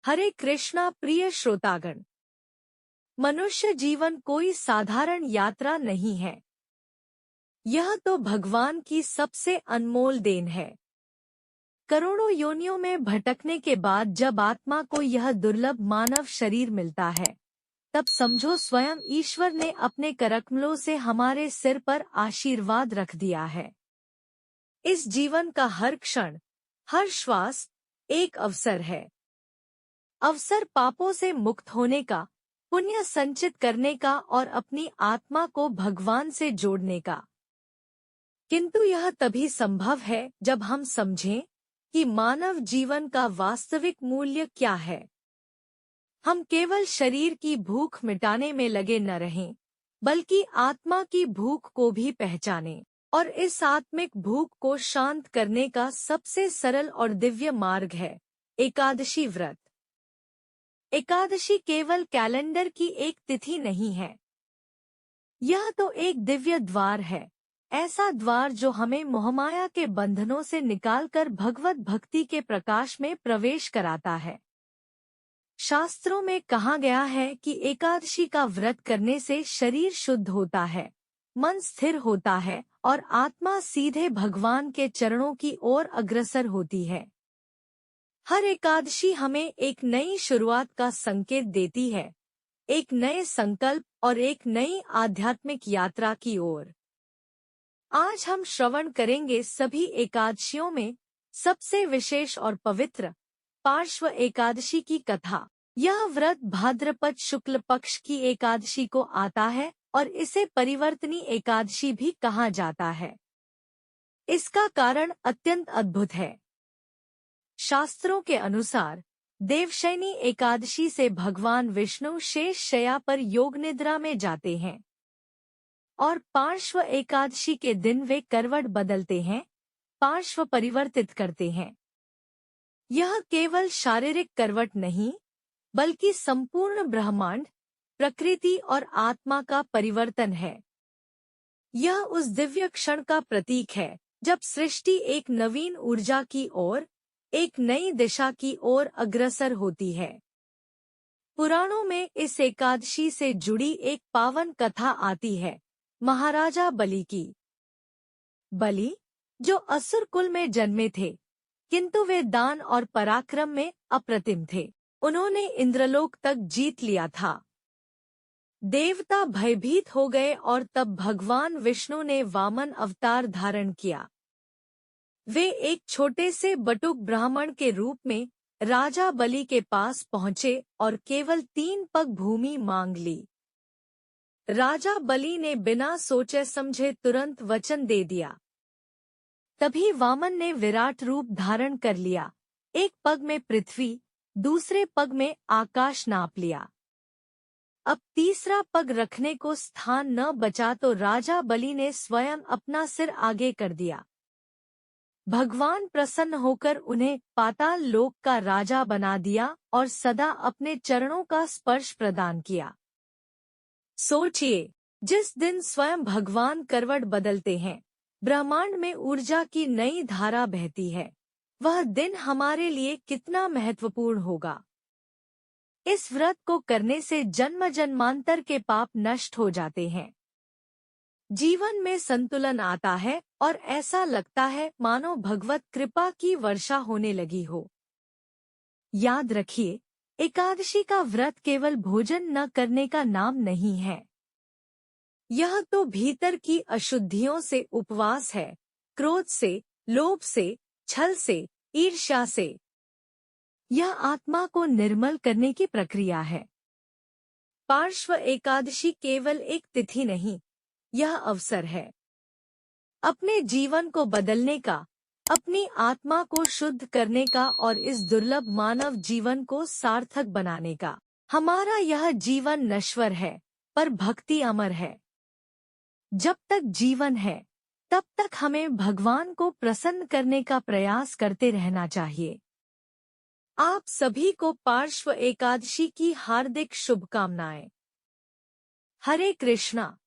हरे कृष्णा प्रिय श्रोतागण। मनुष्य जीवन कोई साधारण यात्रा नहीं है। यह तो भगवान की सबसे अनमोल देन है। करोड़ों योनियों में भटकने के बाद जब आत्मा को यह दुर्लभ मानव शरीर मिलता है, तब समझो स्वयं ईश्वर ने अपने करकमलों से हमारे सिर पर आशीर्वाद रख दिया है। इस जीवन का हर क्षण, हर श्वास एक अवसर है। अवसर पापों से मुक्त होने का, पुण्य संचित करने का और अपनी आत्मा को भगवान से जोड़ने का। किंतु यह तभी संभव है जब हम समझें कि मानव जीवन का वास्तविक मूल्य क्या है। हम केवल शरीर की भूख मिटाने में लगे न रहें, बल्कि आत्मा की भूख को भी पहचानें। और इस आत्मिक भूख को शांत करने का सबसे सरल और दिव्य मार्ग है एकादशी व्रत। एकादशी केवल कैलेंडर की एक तिथि नहीं है। यह तो एक दिव्य द्वार है, ऐसा द्वार जो हमें मोहमाया के बंधनों से निकालकर भगवत भक्ति के प्रकाश में प्रवेश कराता है। शास्त्रों में कहा गया है कि एकादशी का व्रत करने से शरीर शुद्ध होता है, मन स्थिर होता है और आत्मा सीधे भगवान के चरणों की ओर अग्रसर होती है। हर एकादशी हमें एक नई शुरुआत का संकेत देती है, एक नए संकल्प और एक नई आध्यात्मिक यात्रा की ओर। आज हम श्रवण करेंगे सभी एकादशियों में सबसे विशेष और पवित्र पार्श्व एकादशी की कथा। यह व्रत भाद्रपद शुक्ल पक्ष की एकादशी को आता है और इसे परिवर्तनी एकादशी भी कहा जाता है। इसका कारण अत्यंत अद्भुत है। शास्त्रों के अनुसार देवशयनी एकादशी से भगवान विष्णु शेष शय्या पर योग निद्रा में जाते हैं और पार्श्व एकादशी के दिन वे करवट बदलते हैं, पार्श्व परिवर्तित करते हैं। यह केवल शारीरिक करवट नहीं, बल्कि संपूर्ण ब्रह्मांड, प्रकृति और आत्मा का परिवर्तन है। यह उस दिव्य क्षण का प्रतीक है जब सृष्टि एक नवीन ऊर्जा की ओर, एक नई दिशा की ओर अग्रसर होती है। पुराणों में इस एकादशी से जुड़ी एक पावन कथा आती है, महाराजा बलि की। बलि, जो असुर कुल में जन्मे थे, किंतु वे दान और पराक्रम में अप्रतिम थे, उन्होंने इंद्रलोक तक जीत लिया था। देवता भयभीत हो गए और तब भगवान विष्णु ने वामन अवतार धारण किया। वे एक छोटे से बटुक ब्राह्मण के रूप में राजा बलि के पास पहुंचे और केवल 3 पग भूमि मांग ली। राजा बलि ने बिना सोचे समझे तुरंत वचन दे दिया। तभी वामन ने विराट रूप धारण कर लिया, एक पग में पृथ्वी, दूसरे पग में आकाश नाप लिया। अब तीसरा पग रखने को स्थान न बचा तो राजा बलि ने स्वयं अपना सिर आगे कर दिया। भगवान प्रसन्न होकर उन्हें पाताल लोक का राजा बना दिया और सदा अपने चरणों का स्पर्श प्रदान किया। सोचिए, जिस दिन स्वयं भगवान करवट बदलते हैं, ब्रह्मांड में ऊर्जा की नई धारा बहती है, वह दिन हमारे लिए कितना महत्वपूर्ण होगा। इस व्रत को करने से जन्म जन्मांतर के पाप नष्ट हो जाते हैं। जीवन में संतुलन आता है और ऐसा लगता है मानो भगवत कृपा की वर्षा होने लगी हो। याद रखिए, एकादशी का व्रत केवल भोजन न करने का नाम नहीं है। यह तो भीतर की अशुद्धियों से उपवास है, क्रोध से, लोभ से, छल से, ईर्ष्या से। यह आत्मा को निर्मल करने की प्रक्रिया है। पार्श्व एकादशी केवल एक तिथि नहीं, यह अवसर है अपने जीवन को बदलने का, अपनी आत्मा को शुद्ध करने का और इस दुर्लभ मानव जीवन को सार्थक बनाने का। हमारा यह जीवन नश्वर है, पर भक्ति अमर है। जब तक जीवन है, तब तक हमें भगवान को प्रसन्न करने का प्रयास करते रहना चाहिए। आप सभी को पार्श्व एकादशी की हार्दिक शुभकामनाएं। हरे कृष्णा।